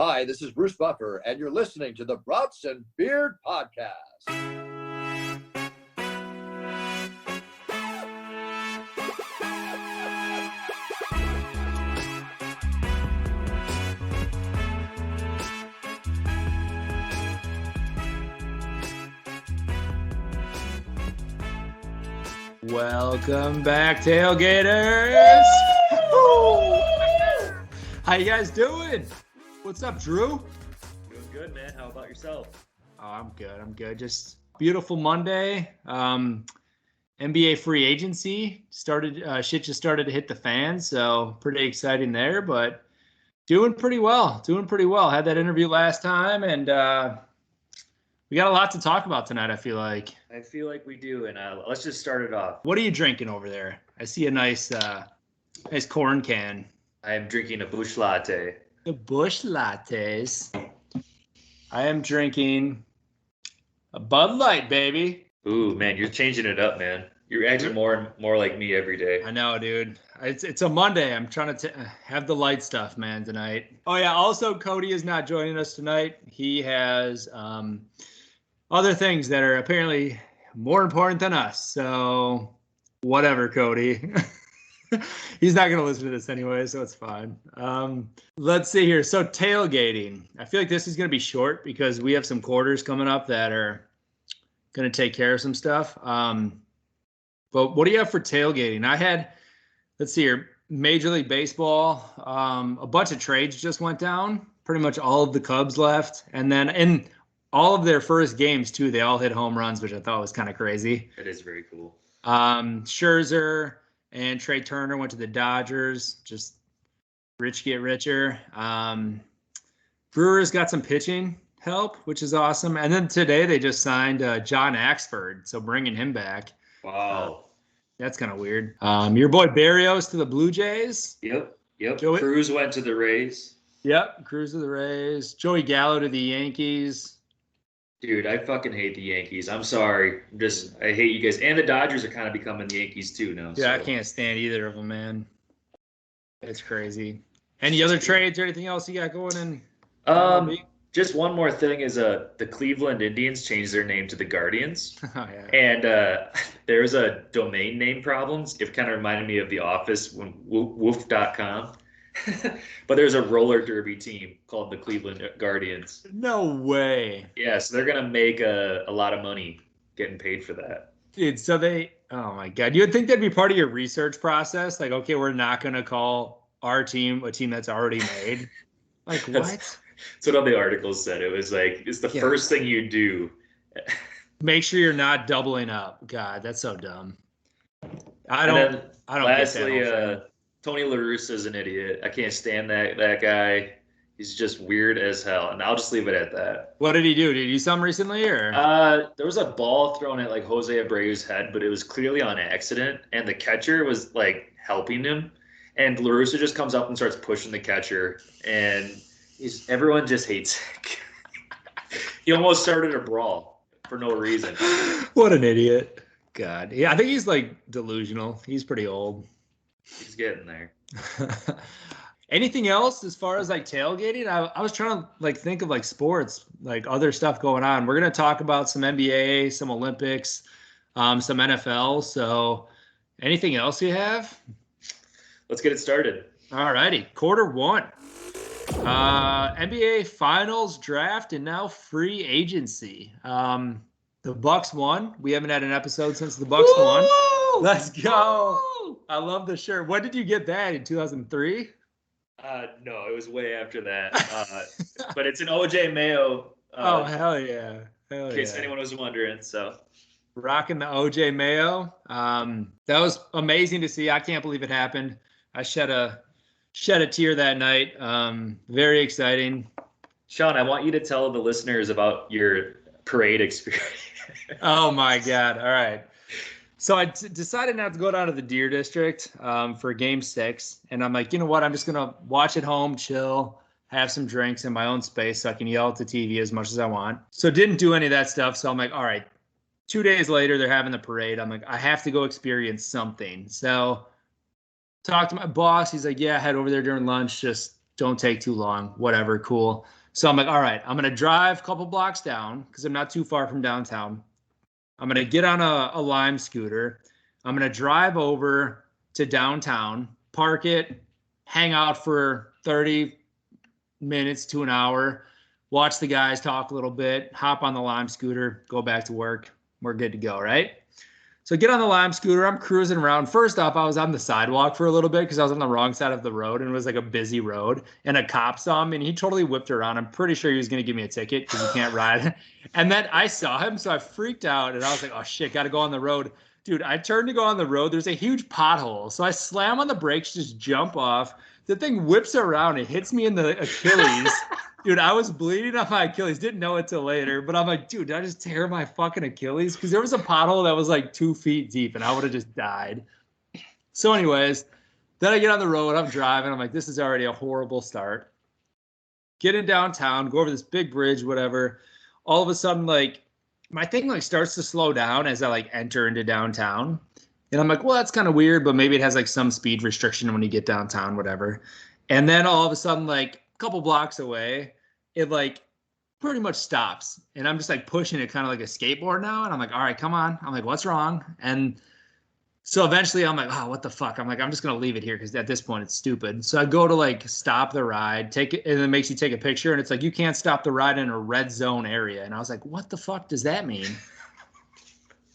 Hi, this is Bruce Buffer, and you're listening to the Brats and Beard Podcast. Welcome back, Tailgaters! How you guys doing? What's up, Drew? Doing good, man. How about yourself? Oh, I'm good. Just beautiful Monday. NBA free agency started. Shit just started to hit the fan, so pretty exciting there. But doing pretty well. Had that interview last time, and we got a lot to talk about tonight. I feel like we do, and let's just start it off. What are you drinking over there? I see a nice corn can. I am drinking a Busch Latte. The Busch Lattes. I am drinking a Bud Light, baby. Ooh, man, you're changing it up, man. You're acting more and more like me every day. I know, dude. It's a Monday. I'm trying to have the light stuff, man, tonight. Oh, yeah. Also, Cody is not joining us tonight. He has other things that are apparently more important than us. So whatever, Cody. He's not going to listen to this anyway, so it's fine. Let's see here. So tailgating. I feel like this is going to be short because we have some quarters coming up that are going to take care of some stuff. But what do you have for tailgating? I had, let's see here, Major League Baseball. A bunch of trades just went down. Pretty much all of the Cubs left. And then in all of their first games, too, they all hit home runs, which I thought was kind of crazy. It is very cool. Scherzer and Trey Turner went to the Dodgers. Just rich get richer. Brewers got some pitching help, which is awesome. And then today they just signed John Axford, so bringing him back. Wow. That's kind of weird. Your boy Barrios to the Blue Jays. Yep. Joey, Cruz went to the Rays. Yep, Cruz to the Rays. Joey Gallo to the Yankees. Dude, I fucking hate the Yankees. I'm sorry. I hate you guys. And the Dodgers are kind of becoming the Yankees too now. Yeah, so. I can't stand either of them, man. It's crazy. Any other trades or anything else you got going in? Just one more thing is the Cleveland Indians changed their name to the Guardians. Oh, yeah. And there's a domain name problems. It kind of reminded me of The Office when woof.com. But there's a roller derby team called the Cleveland Guardians. No way. Yeah, so they're going to make a lot of money getting paid for that. Dude, so oh my God. You would think that'd be part of your research process. Like, okay, we're not going to call our team a team that's already made. Like, what? That's what all the articles said. It was like, it's the first thing you do. Make sure you're not doubling up. God, that's so dumb. I don't lastly, get that. Tony La Russa is an idiot. I can't stand that guy. He's just weird as hell, and I'll just leave it at that. What did he do? Did he do something recently, or? There was a ball thrown at like Jose Abreu's head, but it was clearly on accident, and the catcher was like helping him, and La Russa just comes up and starts pushing the catcher, and everyone just hates it. He almost started a brawl for no reason. What an idiot. God. Yeah, I think he's like delusional. He's pretty old. He's getting there. Anything else as far as like tailgating? I was trying to like think of like sports, like other stuff going on. We're going to talk about some NBA, some Olympics, some NFL. So anything else you have? Let's get it started. All righty. Quarter one. NBA Finals draft and now free agency. The Bucks won. We haven't had an episode since the Bucks won. Let's go. Woo! I love the shirt. When did you get that? In 2003? No, it was way after that. But it's an OJ Mayo. Oh, hell yeah. In case anyone was wondering. So rocking the OJ Mayo. That was amazing to see. I can't believe it happened. I shed a tear that night. Very exciting. Sean, I want you to tell the listeners about your parade experience. Oh my God. All right. So I decided not to go down to the Deer District for Game 6. And I'm like, you know what? I'm just going to watch at home, chill, have some drinks in my own space so I can yell at the TV as much as I want. So didn't do any of that stuff. So I'm like, all right, 2 days later, they're having the parade. I'm like, I have to go experience something. So talked to my boss. He's like, yeah, head over there during lunch. Just Don't take too long. Whatever, cool. So I'm like, all right, I'm going to drive a couple blocks down because I'm not too far from downtown. I'm going to get on a Lime scooter. I'm going to drive over to downtown, park it, hang out for 30 minutes to an hour, watch the guys talk a little bit, hop on the Lime scooter, go back to work. We're good to go, right? So get on the Lime scooter. I'm cruising around. First off, I was on the sidewalk for a little bit because I was on the wrong side of the road and it was like a busy road. And a cop saw me and he totally whipped around. I'm pretty sure he was going to give me a ticket because you can't ride. And then I saw him, so I freaked out and I was like, oh shit, got to go on the road. Dude, I turned to go on the road. There's a huge pothole. So I slam on the brakes, just jump off. The thing whips around. It hits me in the Achilles. Dude, I was bleeding on my Achilles. Didn't know it till later. But I'm like, dude, did I just tear my fucking Achilles? Because there was a pothole that was like 2 feet deep and I would have just died. So anyways, then I get on the road. I'm driving. I'm like, this is already a horrible start. Get in downtown, go over this big bridge, whatever. All of a sudden, like, my thing like starts to slow down as I like enter into downtown. And I'm like, well, that's kind of weird, but maybe it has like some speed restriction when you get downtown, whatever. And then all of a sudden, like a couple blocks away, it like pretty much stops. And I'm just like pushing it kind of like a skateboard now. And I'm like, all right, come on. I'm like, what's wrong? And so eventually I'm like, oh, what the fuck? I'm like, I'm just going to leave it here because at this point it's stupid. So I go to like stop the ride, take it, and it makes you take a picture. And it's like, you can't stop the ride in a red zone area. And I was like, what the fuck does that mean?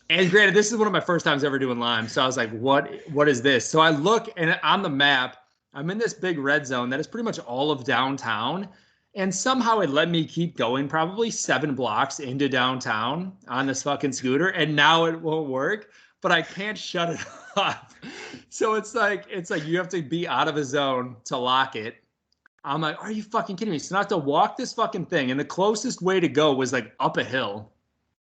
And granted, this is one of my first times ever doing Lime. So I was like, what is this? So I look, and on the map, I'm in this big red zone that is pretty much all of downtown. And somehow it let me keep going probably 7 blocks into downtown on this fucking scooter. And now it won't work, but I can't shut it off. So it's like you have to be out of a zone to lock it. I'm like, are you fucking kidding me? So I have to walk this fucking thing. And the closest way to go was like up a hill.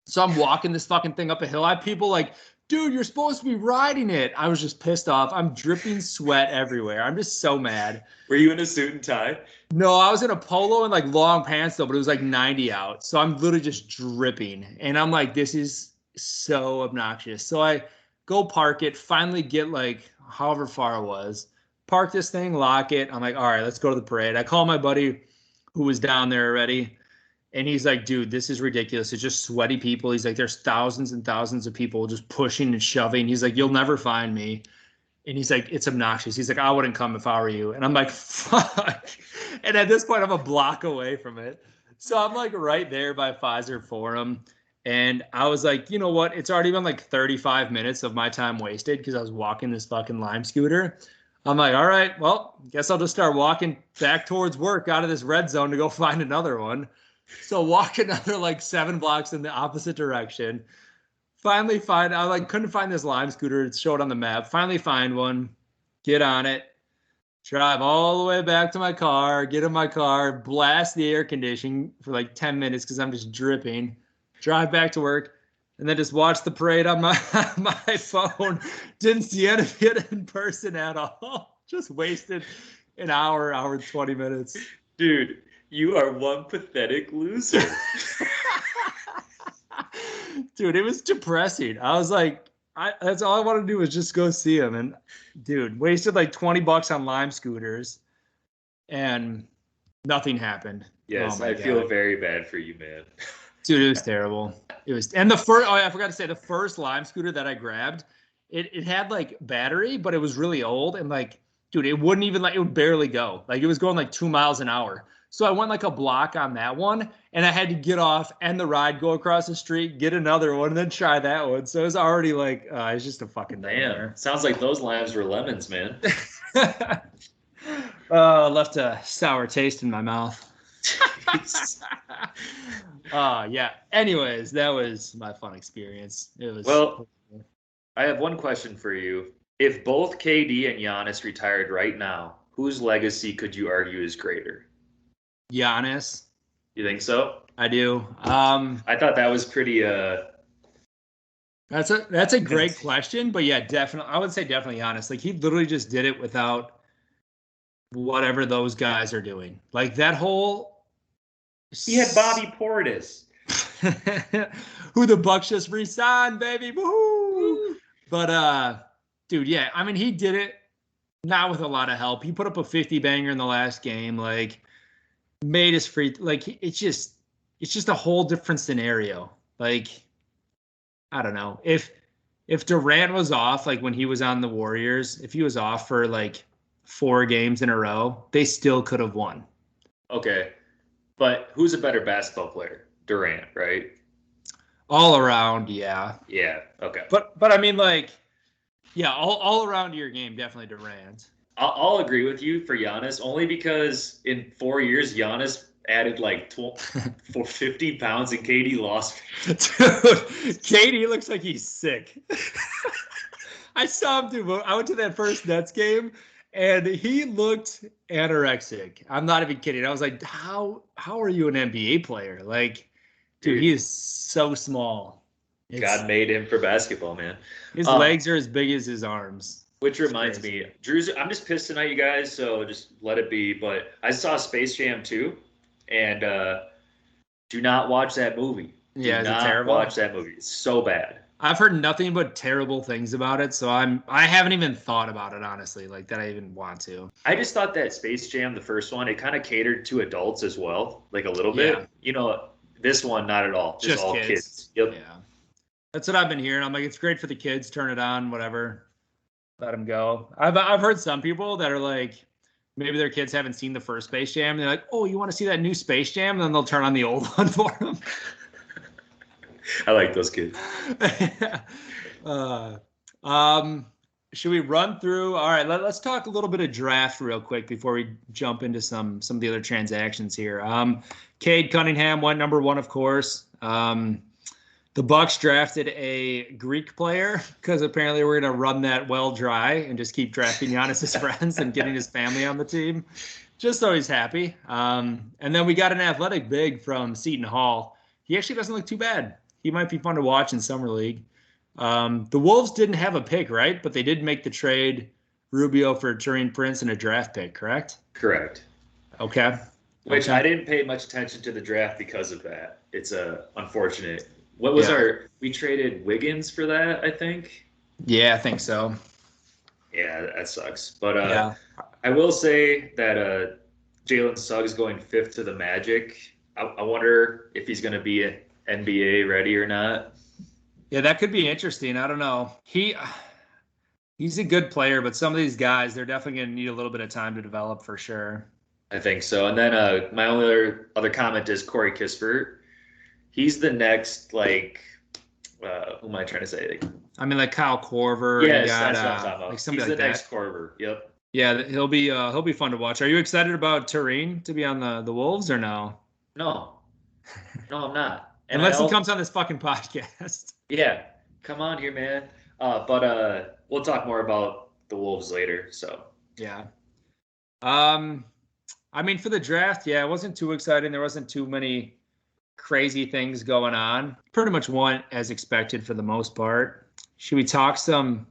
So I'm walking this fucking thing up a hill. I have people like, dude, you're supposed to be riding it. I was just pissed off. I'm dripping sweat everywhere. I'm just so mad. Were you in a suit and tie? No, I was in a polo and like long pants though, but it was like 90 out. So I'm literally just dripping. And I'm like, this is so obnoxious. So I go park it, finally get like however far it was, park this thing, lock it. I'm like, all right, let's go to the parade. I call my buddy who was down there already. And he's like, dude, this is ridiculous. It's just sweaty people. He's like, there's thousands and thousands of people just pushing and shoving. He's like, you'll never find me. And he's like, it's obnoxious. He's like, I wouldn't come if I were you. And I'm like, fuck. And at this point, I'm a block away from it. So I'm like right there by Pfizer Forum. And I was like, you know what? It's already been like 35 minutes of my time wasted because I was walking this fucking Lime scooter. I'm like, all right, well, guess I'll just start walking back towards work out of this red zone to go find another one. So walk another like 7 blocks in the opposite direction. Finally I like couldn't find this Lime scooter. It showed on the map. Finally find one, get on it, drive all the way back to my car, get in my car, blast the air conditioning for like 10 minutes because I'm just dripping, drive back to work, and then just watch the parade on my phone. Didn't see any of it in person at all. Just wasted an hour and 20 minutes. Dude. You are one pathetic loser. Dude, it was depressing. I was like, that's all I wanted to do was just go see him. And dude, wasted like $20 on Lime scooters and nothing happened. Yes, I feel very bad for you, man. Dude, it was terrible. It was, and I forgot to say, the first Lime scooter that I grabbed, it had like battery, but it was really old. And like, dude, it wouldn't even it would barely go. Like it was going like 2 miles an hour. So I went like a block on that one, and I had to get off, end the ride, go across the street, get another one, and then try that one. So it was already like, it's just a fucking nightmare. Man, sounds like those limes were lemons, man. Left a sour taste in my mouth. Yeah. Anyways, that was my fun experience. It was. Well, I have one question for you. If both KD and Giannis retired right now, whose legacy could you argue is greater? Giannis. You think so? I do. I thought that was pretty. That's a great question, but yeah, definitely. I would say definitely Giannis. Like he literally just did it without whatever those guys are doing. Like that whole. He had Bobby Portis. Who the Bucks just re-signed, baby. Woo! But dude, yeah, I mean he did it not with a lot of help. He put up a 50 banger in the last game, like made his free. Like it's just a whole different scenario. Like I don't know if Durant was off, like when he was on the Warriors, if he was off for like 4 games in a row, they still could have won. Okay, but who's a better basketball player? Durant, right? All around, yeah. Yeah. Okay. But I mean, like, yeah, all around your game, definitely Durant. I'll agree with you for Giannis, only because in 4 years, Giannis added like 50 pounds and KD lost. Dude, KD looks like he's sick. I saw him do. I went to that first Nets game, and he looked anorexic. I'm not even kidding. I was like, how are you an NBA player? Like, dude, he is so small. God made him for basketball, man. His legs are as big as his arms. Which reminds me, Drew's. I'm just pissed tonight, you guys. So just let it be. But I saw Space Jam 2, and do not watch that movie. Yeah, do not terrible? Watch that movie. It's so bad. I've heard nothing but terrible things about it, so I haven't even thought about it, honestly, like that I even want to. I just thought that Space Jam, the first one, it kind of catered to adults as well, like a little bit. You know, this one not at all. Just all kids. Yep. Yeah. That's what I've been hearing. I'm like, it's great for the kids. Turn it on, whatever. Let them go. I've heard some people that are like, maybe their kids haven't seen the first Space Jam. And they're like, oh, you want to see that new Space Jam? And then they'll turn on the old one for them. I like those kids. Should we run through? All right, let's talk a little bit of draft real quick before we jump into some of the other transactions here. Cade Cunningham went number 1, of course. The Bucks drafted a Greek player because apparently we're going to run that well dry and just keep drafting Giannis's friends and getting his family on the team, just so he's happy. And then we got an athletic big from Seton Hall. He actually doesn't look too bad. He might be fun to watch in Summer League. The Wolves didn't have a pick, right? But they did make the trade Rubio for Taurean Prince and a draft pick, correct? Correct. Okay. Which I didn't pay much attention to the draft because of that. It's unfortunate. What was we traded Wiggins for that, I think? Yeah, I think so. Yeah, that sucks. But I will say that Jalen Suggs going 5th to the Magic. I wonder if he's going to be NBA ready or not. Yeah, that could be interesting. I don't know. He's a good player, but some of these guys, they're definitely going to need a little bit of time to develop for sure. I think so. And then my only other comment is Corey Kispert. He's the next, like, who am I trying to say? Like Kyle Korver. Yes, that's what I'm talking about. Like somebody He's like the that. next Korver. Yep. Yeah, he'll be fun to watch. Are you excited about Taurean to be on the Wolves or no? No, I'm not. And unless he comes on this fucking podcast. Yeah, come on here, man. But we'll talk more about the Wolves later. So yeah. For the draft, yeah, it wasn't too exciting. There wasn't too many crazy things going on. Pretty much went as expected for the most part. Should we talk some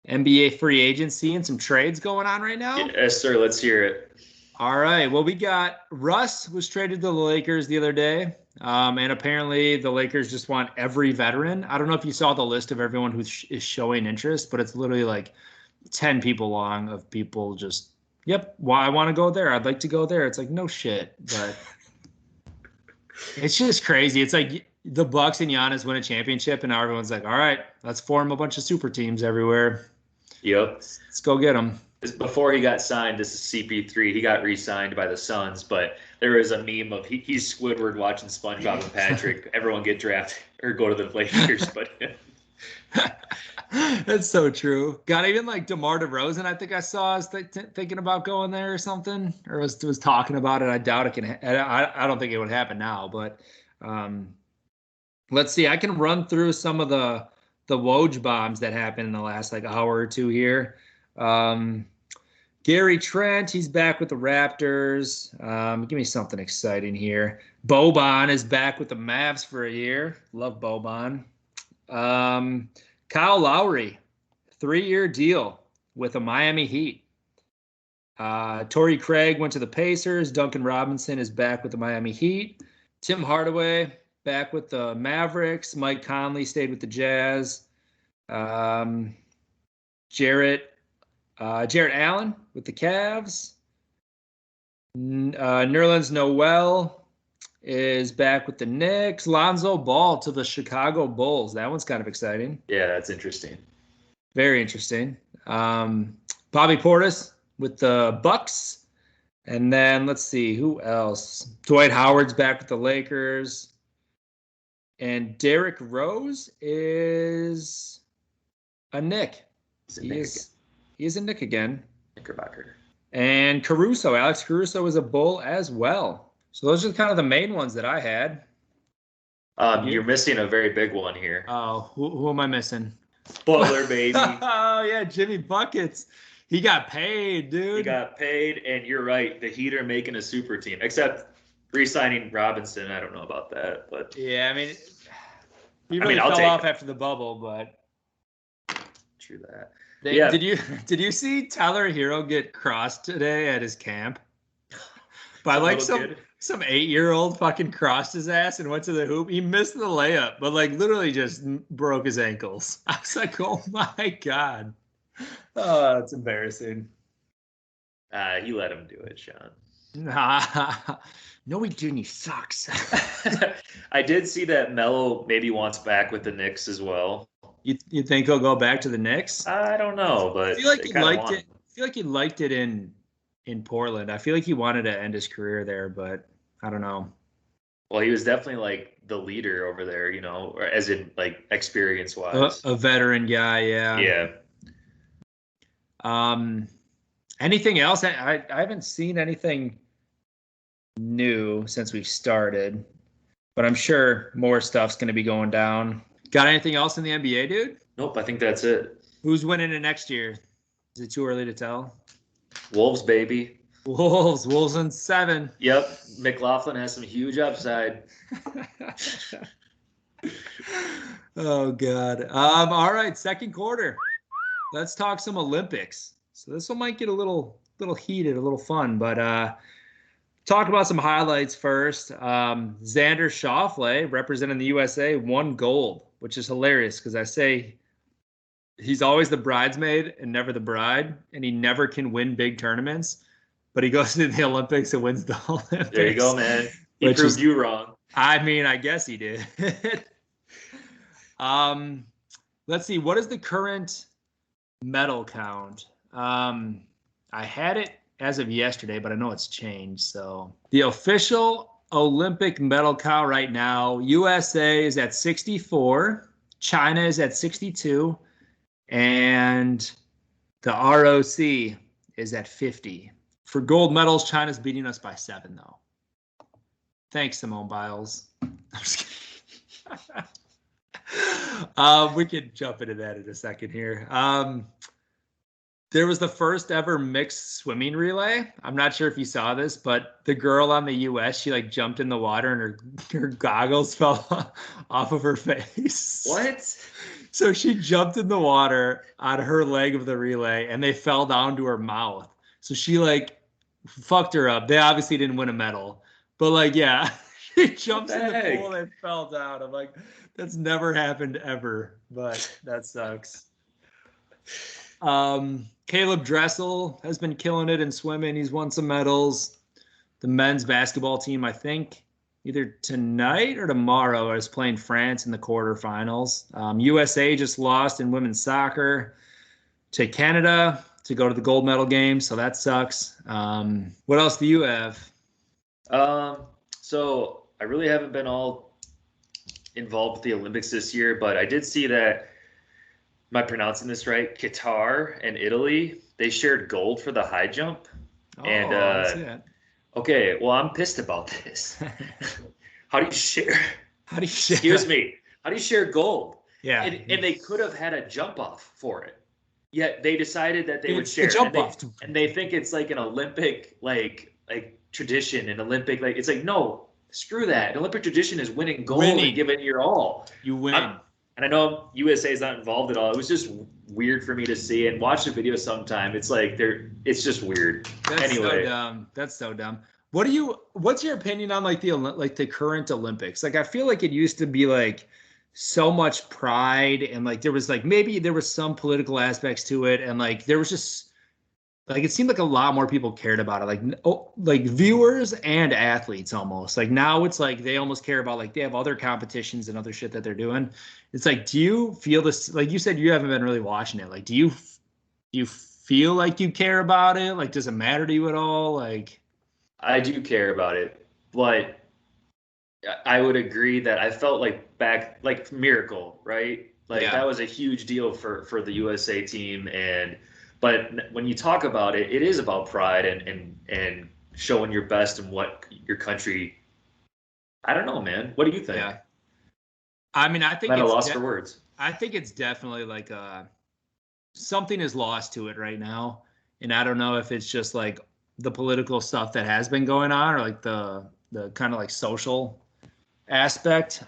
NBA free agency and some trades going on right now? Yes, sir. Let's hear it. All right. Well, we got Russ was traded to the Lakers the other day. And apparently the Lakers just want every veteran. I don't know if you saw the list of everyone who is showing interest, but it's literally like 10 people long of people just, yep, well, I want to go there. I'd like to go there. It's like, no shit. But it's just crazy. It's like the Bucks and Giannis win a championship, and now everyone's like, all right, let's form a bunch of super teams everywhere. Yep. Let's go get them. Before he got signed, this is CP3. He got re-signed by the Suns, but there was a meme of he's Squidward watching SpongeBob and Patrick. Everyone get drafted or go to the Lakers, but that's so true. Got even like DeMar DeRozan. I think I saw us thinking about going there or something, or was talking about it. I doubt it can. I don't think it would happen now, but let's see. I can run through some of the Woj bombs that happened in the last like hour or two here. Gary Trent, he's back with the Raptors. Give me something exciting here. Boban is back with the Mavs for a year. Love Boban. Kyle Lowry, 3-year deal with the Miami Heat. Torrey Craig went to the Pacers. Duncan Robinson is back with the Miami Heat. Tim Hardaway back with the Mavericks. Mike Conley stayed with the Jazz. Jarrett Jarrett Allen with the Cavs. Nerlens Noel is back with the Knicks. Lonzo Ball to the Chicago Bulls. That one's kind of exciting. Yeah, that's interesting. Very interesting. Bobby Portis with the Bucks. And then let's see, who else? Dwight Howard's back with the Lakers. And Derrick Rose is a Knick. He is a Knick again. Knickerbocker. And Alex Caruso is a Bull as well. So those are kind of the main ones that I had. You're missing a very big one here. Oh, who am I missing? Butler, baby. Oh, yeah, Jimmy Buckets. He got paid, dude. He got paid, and you're right. The Heat are making a super team, except re-signing Robinson. I don't know about that, but yeah, I mean, he really fell off after the bubble, but true that. Yeah. Did you see Tyler Hero get crossed today at his camp? By like some 8-year-old fucking crossed his ass and went to the hoop. He missed the layup, but like literally just broke his ankles. I was like, oh my God. Oh, that's embarrassing. You let him do it, Sean. No, he didn't. He sucks. I did see that Melo maybe wants back with the Knicks as well. You think he'll go back to the Knicks? I don't know, but I feel like he liked it. I feel like he liked it in Portland. I feel like he wanted to end his career there, but I don't know. Well, he was definitely like the leader over there, you know, or as in like experience wise. A veteran guy, yeah. Yeah. Anything else? I haven't seen anything new since we've started, but I'm sure more stuff's going to be going down. Got anything else in the NBA, dude? Nope, I think that's it. Who's winning it next year? Is it too early to tell? Wolves, baby. Wolves in 7. Yep, McLaughlin has some huge upside. Oh God. All right, second quarter. Let's talk some Olympics. So this one might get a little heated, a little fun, but talk about some highlights first. Xander Schauffele, representing the USA, won gold, which is hilarious because I say he's always the bridesmaid and never the bride, and he never can win big tournaments, but he goes to the Olympics and wins the Olympics. There you go, man. He proved you wrong. I mean, I guess he did. Let's see. What is the current medal count? I had it as of yesterday, but I know it's changed. So the official Olympic medal count right now, USA is at 64, China is at 62, and the ROC is at 50. For gold medals, China's beating us by 7, though. Thanks, Simone Biles. I'm just kidding. We could jump into that in a second here. There was the first ever mixed swimming relay. I'm not sure if you saw this, but the girl on the US, she like jumped in the water and her goggles fell off of her face. What? So she jumped in the water on her leg of the relay and they fell down to her mouth. So she like fucked her up. They obviously didn't win a medal, but like, yeah, she jumps in the pool and fell down. I'm like, that's never happened ever, but that sucks. Caleb Dressel has been killing it in swimming. He's won some medals. The men's basketball team, I think, either tonight or tomorrow is playing France in the quarterfinals. USA just lost in women's soccer to Canada to go to the gold medal game, so that sucks. What else do you have? So I really haven't been all involved with the Olympics this year, but I did see that, am I pronouncing this right? Qatar and Italy, they shared gold for the high jump. Oh, and okay, well, I'm pissed about this. How do you share? Excuse me. How do you share gold? Yeah. And they could have had a jump off for it. Yet they decided that they would share. And they think it's like an Olympic like tradition, an Olympic it's like, no, screw that. An Olympic tradition is winning gold and giving it your all. You win. And I know USA is not involved at all. It was just weird for me to see and watch the video sometime. It's like it's just weird. That's so dumb. That's so dumb. What's your opinion on like the current Olympics? Like I feel like it used to be like so much pride and like there was like maybe there was some political aspects to it and like there was just like it seemed like a lot more people cared about it, like viewers and athletes almost. Like now it's like they almost care about, like they have other competitions and other shit that they're doing. It's like, do you feel this? Like you said, you haven't been really watching it. Like, do you feel like you care about it? Like, does it matter to you at all? Like, I do care about it, but I would agree that I felt like Miracle, right? Like yeah, that was a huge deal for the USA team, but when you talk about it, it is about pride and showing your best and what your country. I don't know, man. What do you think? yeah. I mean, I'm at a loss for words. I think it's definitely like something is lost to it right now, and I don't know if it's just like the political stuff that has been going on, or like the kind of like social aspect.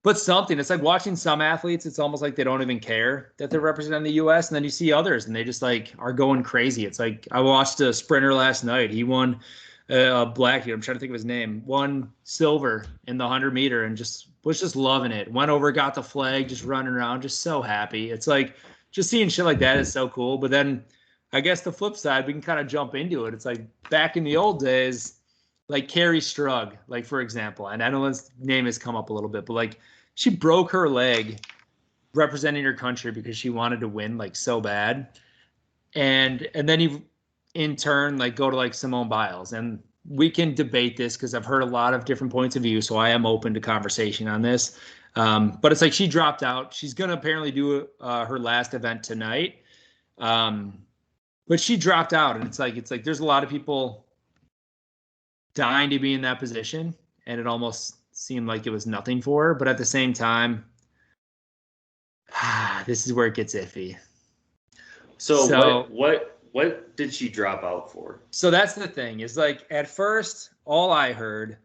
But something, it's like watching some athletes, it's almost like they don't even care that they're representing the US. And then you see others and they just like are going crazy. It's like I watched a sprinter last night. He won a black dude. I'm trying to think of his name. Won silver in the 100-meter and just was just loving it. Went over, got the flag, just running around, just so happy. It's like just seeing shit like that is so cool. But then I guess the flip side, we can kind of jump into it. It's like back in the old days, like Carrie Strug, like for example, and I know his name has come up a little bit, but like she broke her leg representing her country because she wanted to win like so bad. And then you in turn like go to like Simone Biles, and we can debate this because I've heard a lot of different points of view, so I am open to conversation on this. But it's like she dropped out. She's gonna apparently do her last event tonight, but she dropped out, and it's like there's a lot of people dying to be in that position, and it almost seemed like it was nothing for her. But at the same time, this is where it gets iffy. So what did she drop out for? So that's the thing, is like at first all I heard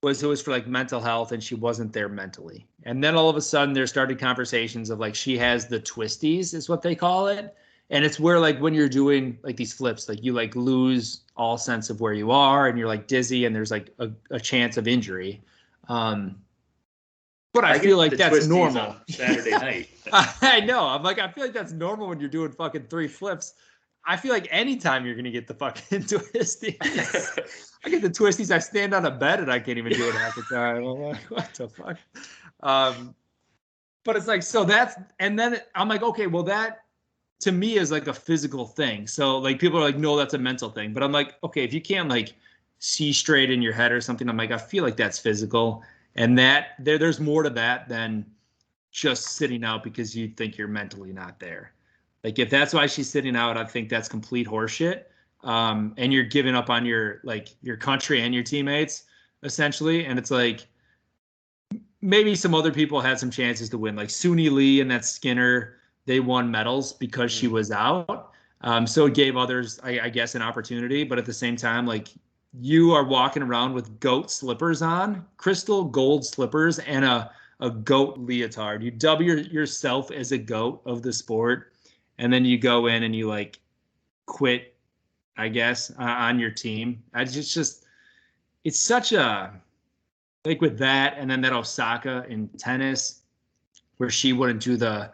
was it was for like mental health and she wasn't there mentally. And then all of a sudden there started conversations of like she has the twisties is what they call it. And it's where like when you're doing like these flips, like you like lose all sense of where you are and you're like dizzy and there's like a chance of injury. But I feel like that's normal. On Saturday night. I know. I'm like, I feel like that's normal when you're doing fucking 3 flips. I feel like anytime you're going to get the fucking twisties. I get the twisties. I stand on a bed and I can't even do it half the time. I'm like, what the fuck? But it's like, so that's, and then I'm like, okay, well that to me is like a physical thing. So like people are like, no, that's a mental thing. But I'm like, okay, if you can't like see straight in your head or something, I'm like, I feel like that's physical. And that there's more to that than just sitting out because you think you're mentally not there. Like if that's why she's sitting out, I think that's complete horseshit. And you're giving up on your country and your teammates essentially. And it's like maybe some other people had some chances to win, like Suni Lee and that Skinner. They won medals because she was out. So it gave others, I guess, an opportunity. But at the same time, like you are walking around with goat slippers on, crystal gold slippers, and a goat leotard. You dub yourself as a goat of the sport, and then you go in and you like quit, I guess, on your team. It's such a, like with that, and then that Osaka in tennis, where she wouldn't do the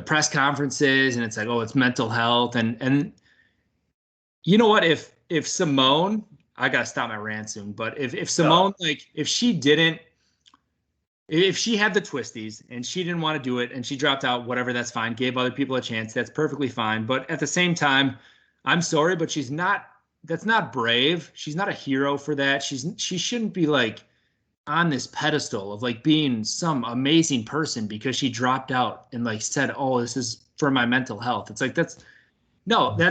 press conferences, and it's like, oh, it's mental health, and you know what? If Simone, I gotta stop my rant soon, but if Simone, like if she had the twisties and she didn't want to do it and she dropped out, whatever, that's fine. Gave other people a chance, that's perfectly fine. But at the same time, I'm sorry, but that's not brave. She's not a hero for that. She shouldn't be like on this pedestal of like being some amazing person because she dropped out and like said, oh, this is for my mental health. It's like, that's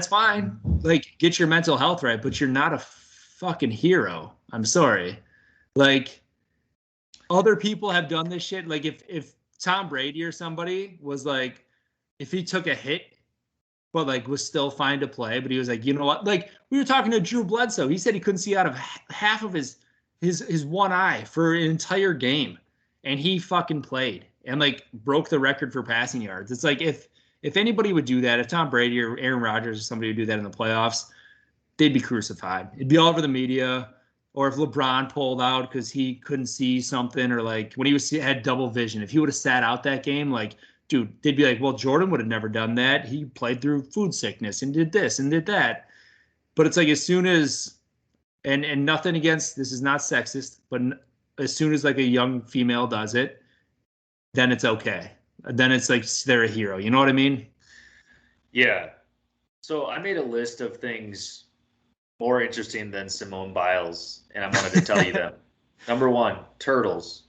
fine. Like get your mental health right, but you're not a fucking hero. I'm sorry. Like other people have done this shit. Like if Tom Brady or somebody was like, if he took a hit, but like was still fine to play, but he was like, you know what? Like we were talking to Drew Bledsoe. He said he couldn't see out of half of his one eye for an entire game, and he fucking played and like broke the record for passing yards. It's like if anybody would do that, if Tom Brady or Aaron Rodgers or somebody would do that in the playoffs, they'd be crucified. It'd be all over the media. Or if LeBron pulled out because he couldn't see something, or like when he had double vision, if he would have sat out that game, like dude, they'd be like, well, Jordan would have never done that. He played through food sickness and did this and did that. But it's like as soon as, and nothing against, this is not sexist, but as soon as like a young female does it, then it's okay. Then it's like they're a hero. You know what I mean? Yeah. So I made a list of things more interesting than Simone Biles, and I wanted to tell you them. Number 1, turtles.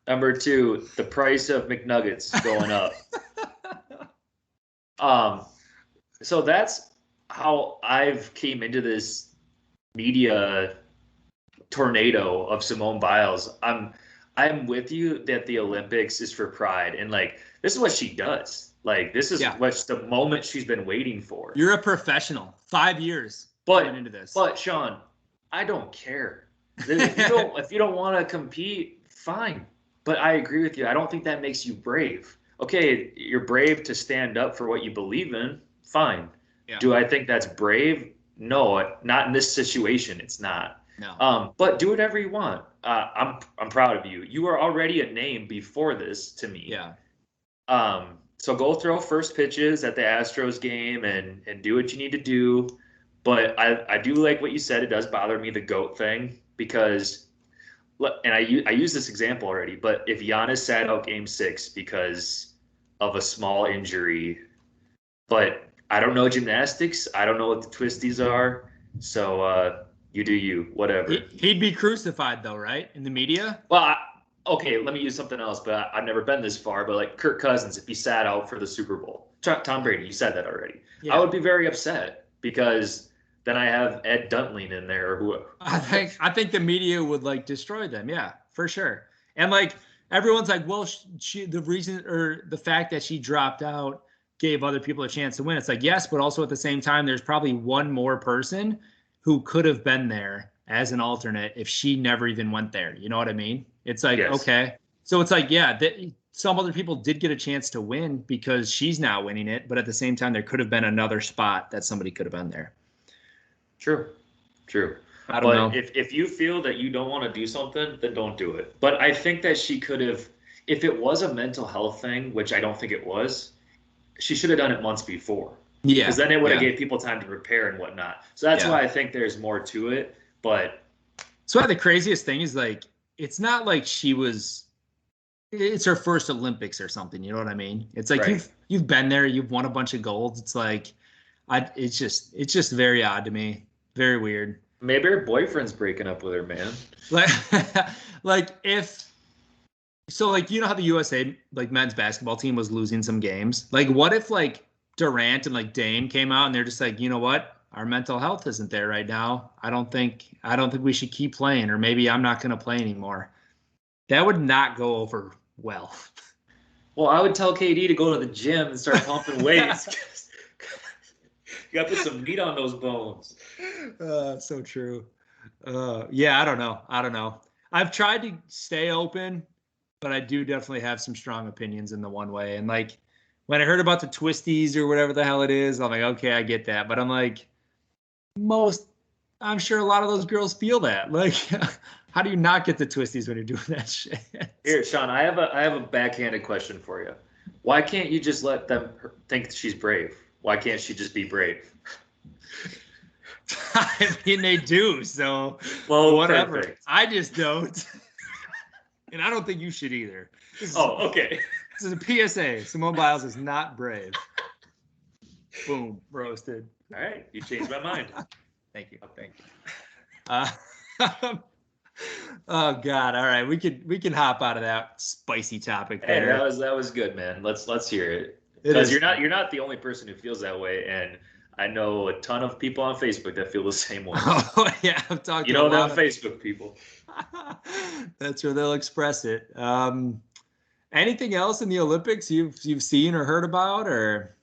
Number 2, the price of McNuggets going up. So that's how I've came into this media tornado of Simone Biles. I'm with you that the Olympics is for pride, and like this is what she does. Like this is what's the moment she's been waiting for. You're a professional. 5 years into this. But Sean, I don't care. If you don't want to compete, fine. But I agree with you. I don't think that makes you brave. Okay, you're brave to stand up for what you believe in. Fine. Yeah. Do I think that's brave? No, not in this situation. It's not. No. But do whatever you want. I'm proud of you. You were already a name before this to me. Yeah. So go throw first pitches at the Astros game and do what you need to do. But I do like what you said. It does bother me, the GOAT thing, because, and I use this example already, but if Giannis sat out game 6 because of a small injury, but I don't know gymnastics, I don't know what the twisties are, so you do you, whatever. He'd be crucified though, right? In the media? Well, okay, let me use something else, but I've never been this far, but like Kirk Cousins, if he sat out for the Super Bowl. Tom Brady, you said that already. Yeah. I would be very upset because then I have Ed Duntling in there or whoever. I think the media would like destroy them. Yeah, for sure. And like everyone's like, well, the reason or the fact that she dropped out gave other people a chance to win. It's like, yes, but also at the same time, there's probably one more person who could have been there as an alternate if she never even went there. You know what I mean? It's like, yes. Okay. So it's like, yeah, some other people did get a chance to win because she's now winning it. But at the same time, there could have been another spot that somebody could have been there. True. I don't know. If you feel that you don't want to do something, then don't do it. But I think that she could have, if it was a mental health thing, which I don't think it was, she should have done it months before. Yeah. Because then it would have gave people time to prepare and whatnot. So that's why I think there's more to it. But so the craziest thing is like, it's not like it's her first Olympics or something. You know what I mean? It's like you've been there, you've won a bunch of golds. It's like, it's just very odd to me. Very weird. Maybe her boyfriend's breaking up with her, man. Like you know how the USA like men's basketball team was losing some games? Like what if like Durant and like Dame came out and they're just like, you know what? Our mental health isn't there right now. I don't think we should keep playing, or maybe I'm not going to play anymore. That would not go over well. Well, I would tell KD to go to the gym and start pumping weights. You got to put some meat on those bones. So true. Yeah, I don't know. I've tried to stay open, but I do definitely have some strong opinions in the one way. And like when I heard about the twisties or whatever the hell it is, I'm like, okay, I get that. But I'm like, I'm sure a lot of those girls feel that. Like, how do you not get the twisties when you're doing that shit? Here, Sean, I have a backhanded question for you. Why can't you just let them think she's brave? Why can't she just be brave? I mean, they do. So, well, whatever. Perfect. I just don't. And I don't think you should either. Okay. This is a PSA. Simone Biles is not brave. Boom. Roasted. All right. You changed my mind. Thank you. Oh God. All right. We can hop out of that spicy topic there. Hey, that was good, man. Let's hear it. Because you're not the only person who feels that way, and I know a ton of people on Facebook that feel the same way. Oh yeah, I'm talking. You know them Facebook people. That's where they'll express it. Anything else in the Olympics you've seen or heard about, or?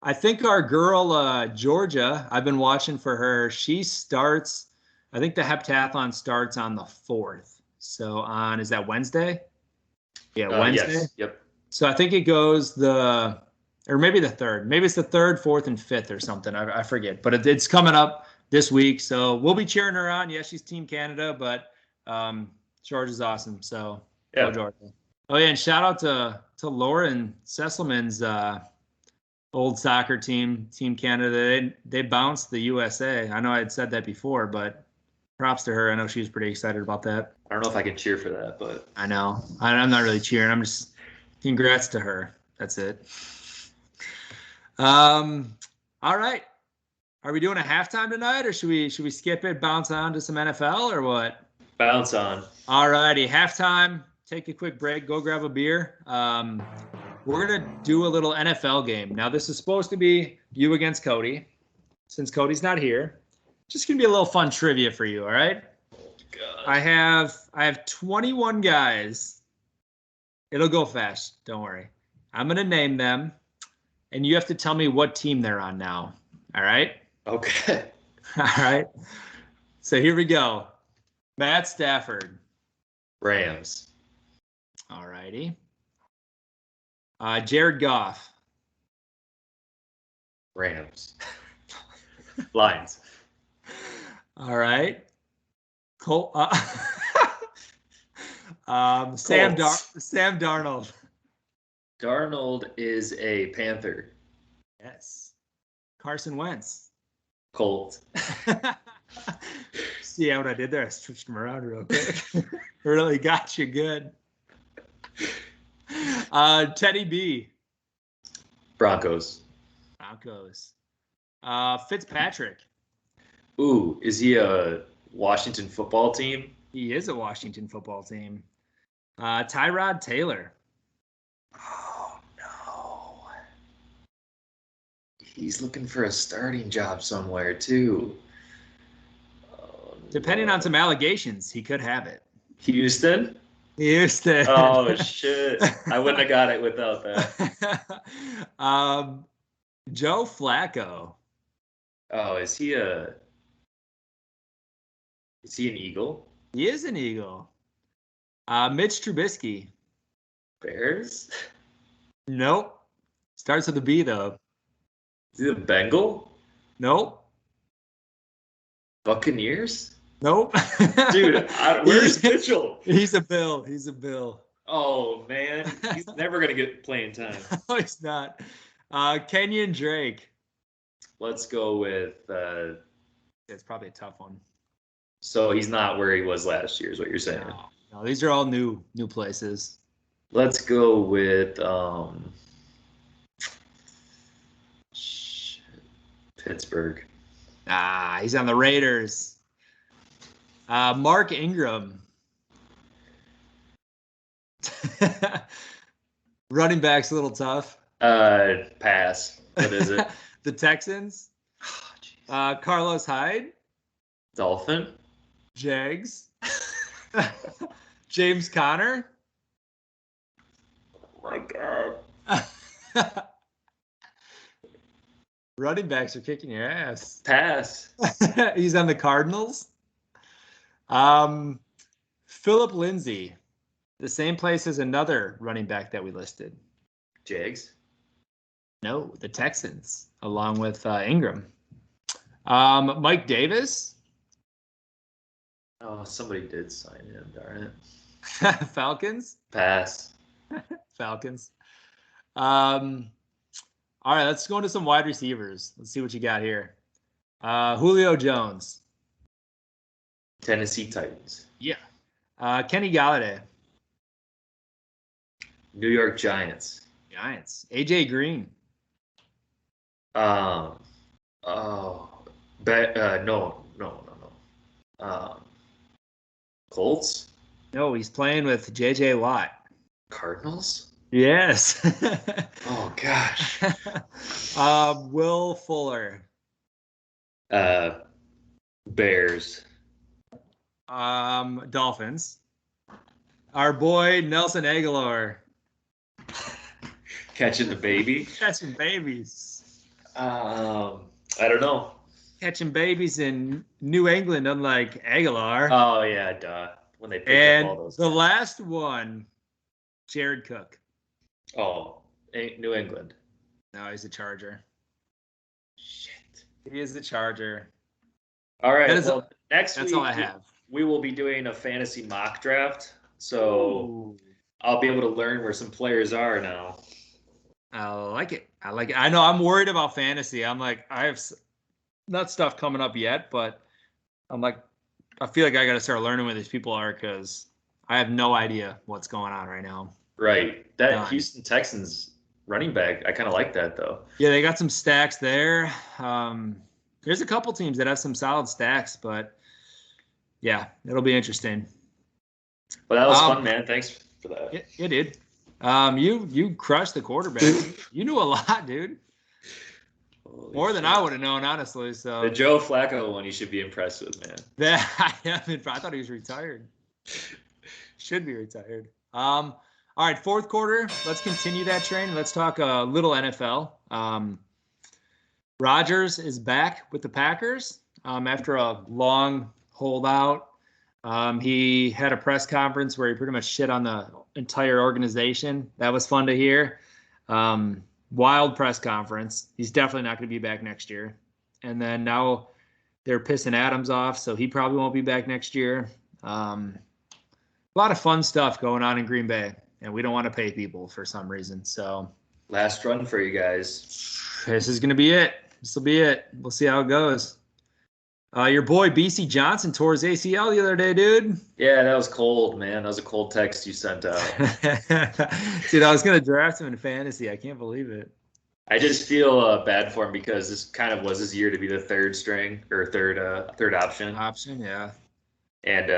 I think our girl Georgia, I've been watching for her. She starts. I think the heptathlon starts on the 4th. So is that Wednesday? Yeah, Wednesday. Yes. Yep. So I think it goes or maybe the 3rd. Maybe it's the 3rd, 4th, and 5th or something. I forget. But it's coming up this week. So we'll be cheering her on. Yeah, she's Team Canada, but Georgia's awesome. So go Georgia. Oh yeah, and shout out to Lauren Sesselman's old soccer team, Team Canada. They bounced the USA. I know I had said that before, but props to her. I know she was pretty excited about that. I don't know if I can cheer for that, but I know. I'm not really cheering. I'm just congrats to her. That's it. All right. Are we doing a halftime tonight, or should we skip it, bounce on to some NFL, or what? bounce on. All righty, halftime. Take a quick break. Go grab a beer. We're gonna do a little NFL game. Now, this is supposed to be you against Cody, since Cody's not here. Just gonna be a little fun trivia for you. All right. God. I have 21 guys. It'll go fast. Don't worry. I'm gonna name them, and you have to tell me what team they're on now. All right. Okay. All right. So here we go. Matt Stafford. Rams. All righty. Jared Goff. Rams. Lions. All right. Cole. Sam Darnold. Darnold is a Panther. Yes. Carson Wentz. Colt. See what I did there? I switched them around real quick. Really got you good. Teddy B. Broncos. Fitzpatrick. Ooh, is he a Washington football team? He is a Washington football team. Tyrod Taylor. Oh, no. He's looking for a starting job somewhere, too. Oh, Depending on some allegations, he could have it. Houston? Houston. Oh, shit. I wouldn't have got it without that. Joe Flacco. Oh, is he an Eagle? He is an Eagle. Mitch Trubisky. Bears? Nope. Starts with a B, though. Is he a Bengal? Nope. Buccaneers? Nope. Dude, where's Mitchell? He's a Bill. Oh, man. He's never going to get playing time. No, he's not. Kenyon Drake. Let's go with... It's probably a tough one. So he's not where he was last year, is what you're saying. No, these are all new places. Let's go with Pittsburgh. He's on the Raiders. Mark Ingram. Running back's a little tough. Pass. What is it? The Texans. Oh, Carlos Hyde. Dolphin. Jags. James Conner. Oh my God. Running backs are kicking your ass. Pass. He's on the Cardinals. Philip Lindsay. The same place as another running back that we listed. Jags. No, the Texans, along with Ingram. Mike Davis. Oh, somebody did sign him, darn it. Falcons. Pass. Falcons. All right, let's go into some wide receivers. Let's see what you got here. Julio Jones. Tennessee Titans. Yeah. Kenny Galladay. New York Giants. Giants. AJ Green. No. Colts. No, he's playing with JJ Watt. Cardinals. Yes. Oh gosh. Will Fuller. Bears. Dolphins. Our boy Nelson Aguilar. Catching the baby. Catching babies. I don't know. Catching babies in New England, unlike Aguilar. Oh yeah, duh. When they picked up all those. The last one, Jared Cook. Oh, New England. No, he's a Charger. Shit. He is the Charger. All right. Next week all I have. we will be doing a fantasy mock draft. So I'll be able to learn where some players are now. I like it. I know I'm worried about fantasy. I'm like, I have not stuff coming up yet, but I'm like, I feel like I got to start learning where these people are because I have no idea what's going on right now. Right. That Houston Texans running back, I kind of like that, though. Yeah, they got some stacks there. There's a couple teams that have some solid stacks, but yeah, it'll be interesting. Well, that was fun, man. Thanks for that. It did. You crushed the quarterback. You knew a lot, dude. Holy More than shit. I would have known, honestly. So the Joe Flacco one, you should be impressed with, man. I thought he was retired. Should be retired. All right, fourth quarter. Let's continue that train. Let's talk a little NFL. Rodgers is back with the Packers after a long holdout. He had a press conference where he pretty much shit on the entire organization. That was fun to hear. Wild press conference. He's definitely not going to be back next year. And then now they're pissing Adams off, so he probably won't be back next year. A lot of fun stuff going on in Green Bay, and we don't want to pay people for some reason. So last run for you guys. This is going to be it. This will be it. We'll see how it goes. Your boy BC Johnson tore his ACL the other day, dude. Yeah, that was cold, man. That was a cold text you sent out. Dude, I was going to draft him in fantasy. I can't believe it. I just feel bad for him because this kind of was his year to be the third string or third option. Yeah. And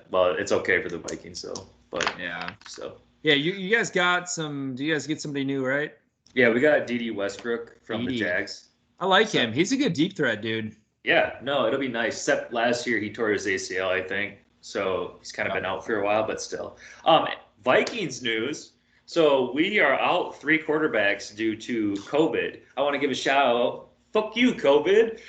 well, it's okay for the Vikings, so. But yeah, so. Yeah, you guys got some. Do you guys get somebody new, right? Yeah, we got D.D. Westbrook from the Jags. I like him. He's a good deep threat, dude. Yeah, no, it'll be nice. Except last year he tore his ACL, I think. So he's kind of been out for a while, but still. Vikings news. So we are out 3 quarterbacks due to COVID. I want to give a shout out. Fuck you, COVID.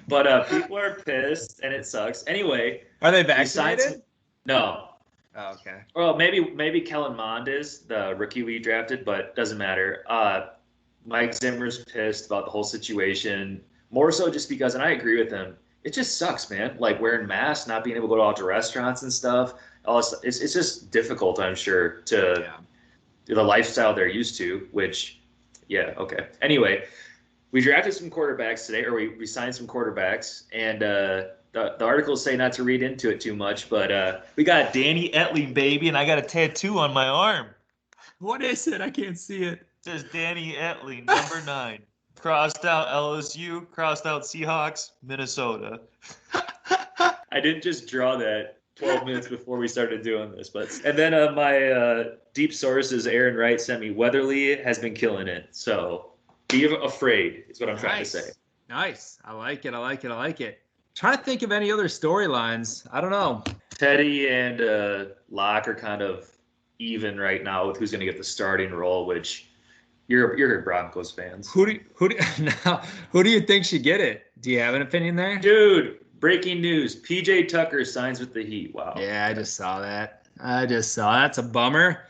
But people are pissed and it sucks. Anyway. Are they vaccinated? No. Oh, okay. Well, maybe Kellen Mond is the rookie we drafted, but doesn't matter. Mike Zimmer's pissed about the whole situation. More so just because, and I agree with him, it just sucks, man. Like wearing masks, not being able to go out to restaurants and stuff. It's just difficult, I'm sure, to the lifestyle they're used to, which, yeah, okay. Anyway, we drafted some quarterbacks today, or we signed some quarterbacks, and the articles say not to read into it too much, but we got Danny Etling, baby, and I got a tattoo on my arm. What is it? I can't see it. It says Danny Etling, number 9. Crossed out LSU, crossed out Seahawks, Minnesota. I didn't just draw that 12 minutes before we started doing this, and then my deep sources, Aaron Wright, sent me Weatherly has been killing it. So be afraid is what I'm trying to say. Nice. I like it. Trying to think of any other storylines. I don't know. Teddy and Locke are kind of even right now with who's going to get the starting role, which. You're Broncos fans. Who do you think should get it? Do you have an opinion there? Dude, breaking news. PJ Tucker signs with the Heat. Wow. Yeah, I just saw that. That's a bummer.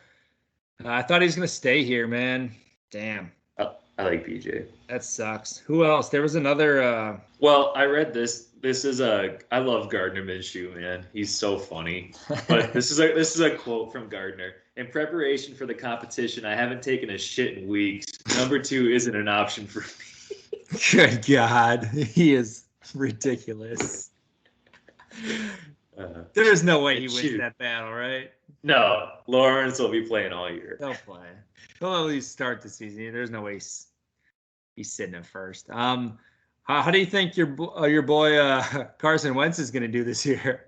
I thought he was going to stay here, man. Damn. I like PJ. That sucks. Who else? There was another. Well, I read this. This is I love Gardner Minshew, man. He's so funny. But this is a quote from Gardner. In preparation for the competition, I haven't taken a shit in weeks. Number 2 isn't an option for me. Good God, he is ridiculous. There is no way he wins that battle, right? No, Lawrence will be playing all year. He'll play. He'll at least start the season. There's no way he's sitting at first. How do you think your boy Carson Wentz is going to do this year?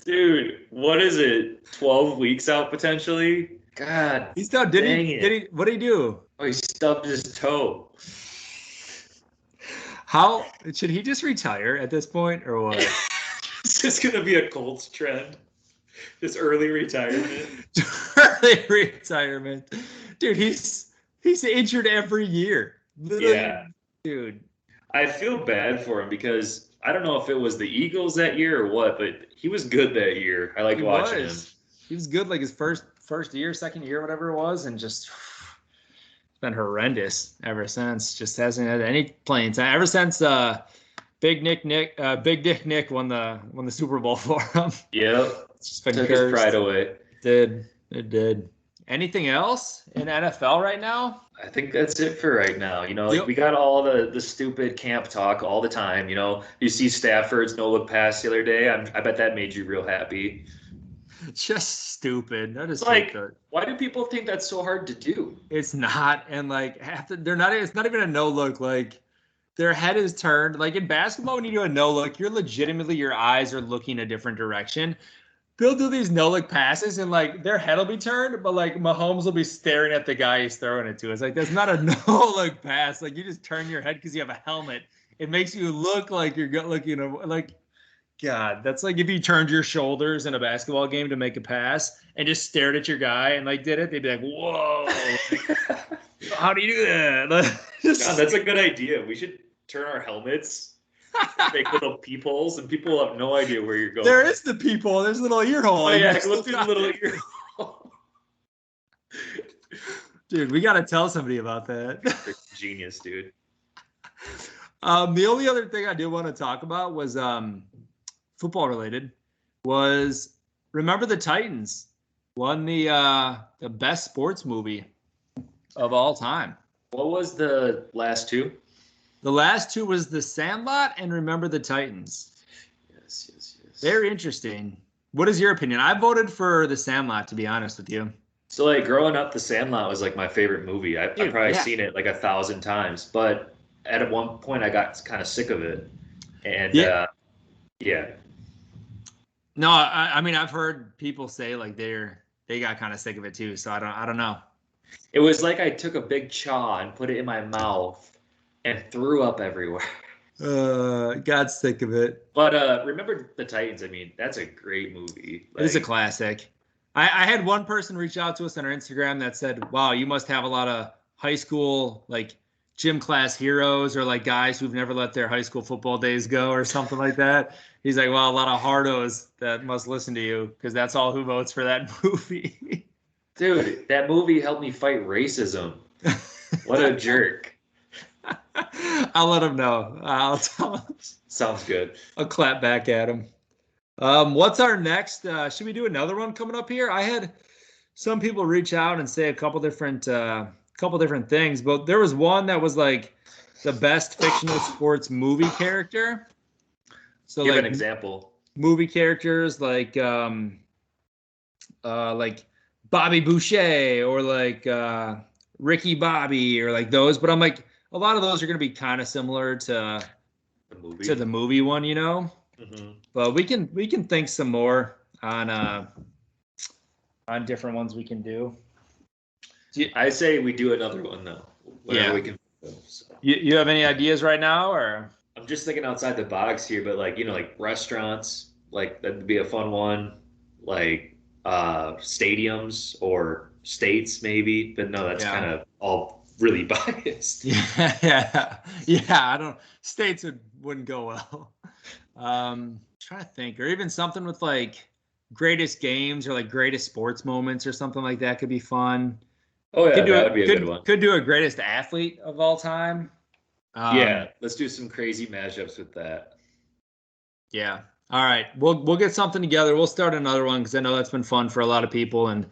Dude, what is it? 12 weeks out potentially? God. He's done. Did he? What did he do? Oh, he stubbed his toe. How should he just retire at this point, or what? Is this gonna be a Colts trend? This early retirement. Early retirement, dude. He's injured every year. Literally, yeah, dude. I feel bad for him because. I don't know if it was the Eagles that year or what, but he was good that year. I liked watching him. He was good like his first year, second year, whatever it was, and just it's been horrendous ever since. Just hasn't had any playing time ever since Big Dick Nick won the Super Bowl for him. Yep. It's just been took cursed. his pride away. Did. It did. Anything else in NFL right now? I think that's it for right now. Yep. We got all the stupid camp talk all the time. You see Stafford's no look pass the other day. I bet that made you real happy. Just stupid. That is Like, stupid. why do people think that's so hard to do? It's not, and like they're not. It's not even a no look. Like their head is turned. Like in basketball, when you do a no look, you're legitimately your eyes are looking a different direction. They'll do these no look passes, and like their head will be turned, but like Mahomes will be staring at the guy he's throwing it to. It's like that's not a no look pass. Like you just turn your head because you have a helmet. It makes you look like you're looking like. God, that's like if you turned your shoulders in a basketball game to make a pass and just stared at your guy and like did it, they'd be like, "Whoa, how do you do that?" God, that's a good idea. We should turn our helmets, make little peepholes, and people have no idea where you're going. There is the peephole. There's a little ear hole. Oh yeah, look through the little ear hole. Dude, we got to tell somebody about that. Genius, dude. The only other thing I did want to talk about was football related. Was remember the Titans won the best sports movie of all time. What was the last two? The last two was The Sandlot and Remember the Titans. Yes. Very interesting. What is your opinion? I voted for The Sandlot, to be honest with you. So, like, growing up, The Sandlot was, like, my favorite movie. I've probably seen it, like, 1,000 times. But at one point, I got kind of sick of it. And, yeah. No, I mean, I've heard people say, like, they got kind of sick of it, too. So, I don't know. It was like I took a big chaw and put it in my mouth and threw up everywhere. Got sick of it. But Remember the Titans, I mean, that's a great movie. It is a classic. I had one person reach out to us on our Instagram that said, wow, you must have a lot of high school, like, gym class heroes or, like, guys who've never let their high school football days go or something like that. He's like, well, a lot of hardos that must listen to you because that's all who votes for that movie. Dude, that movie helped me fight racism. What a jerk. I'll let him know. I'll tell him. Sounds good. I'll clap back at him. What's our next? Should we do another one coming up here? I had some people reach out and say a couple different things, but there was one that was like the best fictional sports movie character. So give like an example. Movie characters like Bobby Boucher or like Ricky Bobby or like those, but I'm like a lot of those are going to be kind of similar to the movie one, you know. Mm-hmm. But we can think some more on different ones we can do. I say we do another one though. Yeah. We can. So. You have any ideas right now, or? I'm just thinking outside the box here, but like like restaurants, like that'd be a fun one. Like stadiums or states maybe, but no, that's kind of all really biased. Yeah. States wouldn't go well. Trying to think, or even something with like greatest games or like greatest sports moments or something like that could be fun. Oh yeah, that would be a good one. Could do a greatest athlete of all time. Yeah, let's do some crazy mashups with that. Yeah. All right, we'll get something together. We'll start another one because I know that's been fun for a lot of people. And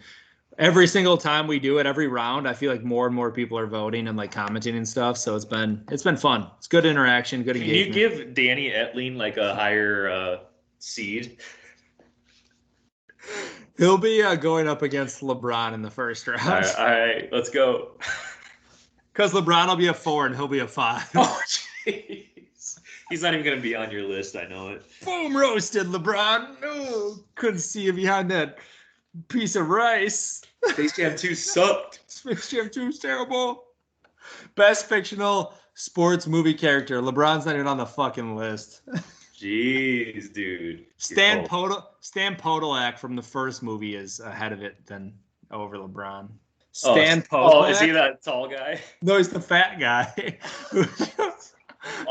every single time we do it, every round, I feel like more and more people are voting and like commenting and stuff. So it's been fun. It's good interaction, good engagement. Can you give Danny Etling like a higher seed? He'll be going up against LeBron in the first round. All right, let's go. Because LeBron will be a 4 and he'll be a 5. Oh, jeez. He's not even going to be on your list. I know it. Boom roasted, LeBron. No, couldn't see you behind that piece of rice. Space Jam 2 sucked. Space Jam 2 is terrible. Best fictional sports movie character. LeBron's not even on the fucking list. Jeez, dude. Stan Podolak from the first movie is ahead of it than over LeBron. Stan Podolak. Oh, is he that tall guy? No, he's the fat guy.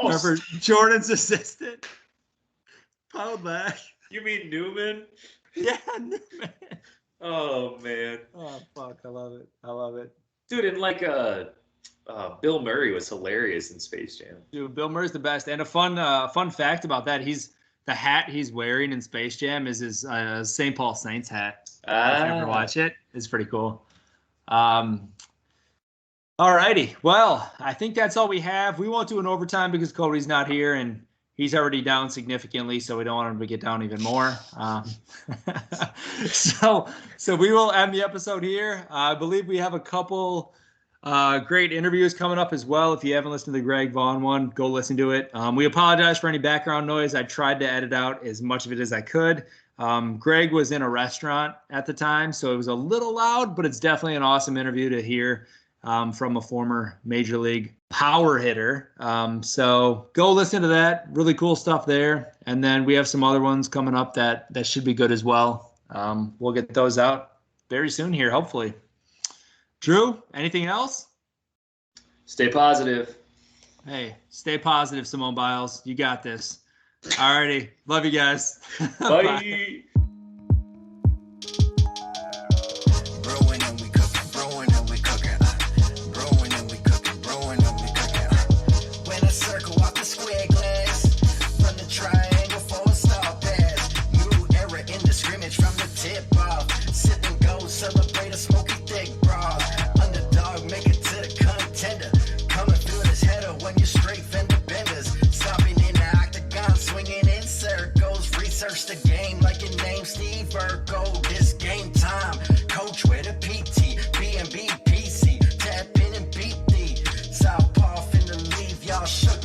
Remember Jordan's assistant? Podolak. You mean Newman? Yeah, Newman. Oh, man. Oh, fuck. I love it. Dude, and like Bill Murray was hilarious in Space Jam. Dude, Bill Murray's the best. And a fun fact about that, he's the hat he's wearing in Space Jam is his St. Paul Saints hat. If you ever Ah, watch it, it's pretty cool. All righty. Well, I think that's all we have. We won't do an overtime because Cody's not here and he's already down significantly, so we don't want him to get down even more. So we will end the episode here. I believe we have a couple great interviews coming up as well. If you haven't listened to the Greg Vaughn one, go listen to it. We apologize for any background noise. I tried to edit out as much of it as I could. Greg was in a restaurant at the time, so it was a little loud, but it's definitely an awesome interview to hear from a former major league power hitter. So go listen to that. Really cool stuff there. And then we have some other ones coming up that should be good as well. We'll get those out very soon here, hopefully. Drew, anything else? stay positive. Hey, stay positive, Simone Biles. You got this. All righty. Love you guys. Bye. Brewing and we cooking, brewing and we cooking. Brewing and we cooking, brewing and we cooking. When I circle off the square glass, from the triangle for a star pass. New era in the scrimmage from the tip off. Sip and go, celebrate a smoky thick broth. Underdog, make it to the contender. Coming through this header when you're straight fender benders. Stopping in the octagon, swinging in circles. Research the game like your name's Steve Urkel. This game time, coach with a PT, B&B PC. Tap in and beat the Southpaw finna leave y'all shook.